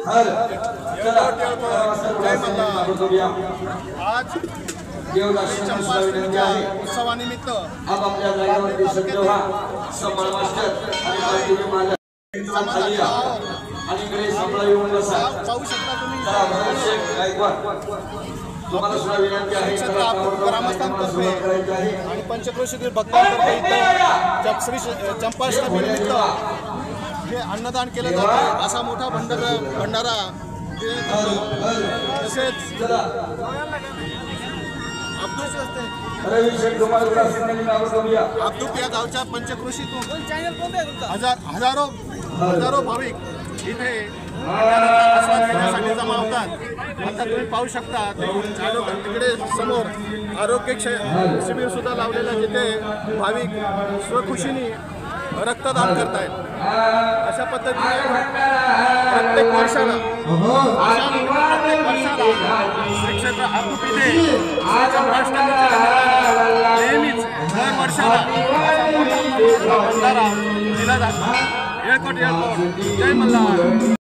आज उत्सवानिमित्त पाहू शकता तुम्ही आणि पंचक्रोशीतील भक्तांतर्फे श्री चंपाष्टमीनिमित्त जे अन्नदान केलं जातं असा मोठा भंडारा तसेच अब्दूप या गावच्या पंचक्रोशीतून हजारो भाविक इथे आस्वाद घेण्यासाठी जमा होतात। आता तुम्ही पाहू शकता तिकडे समोर आरोग्य शिबिर सुद्धा लावलेलं जिथे भाविक स्वखुशीने रक्तदान करतायत। अशा पद्धतीने प्रत्येक वर्षाला श्री क्षेत्र अब्दूप इथे नेहमीच दर वर्षाला भंडारा दिला जातो। येळकोट जय मल्हार।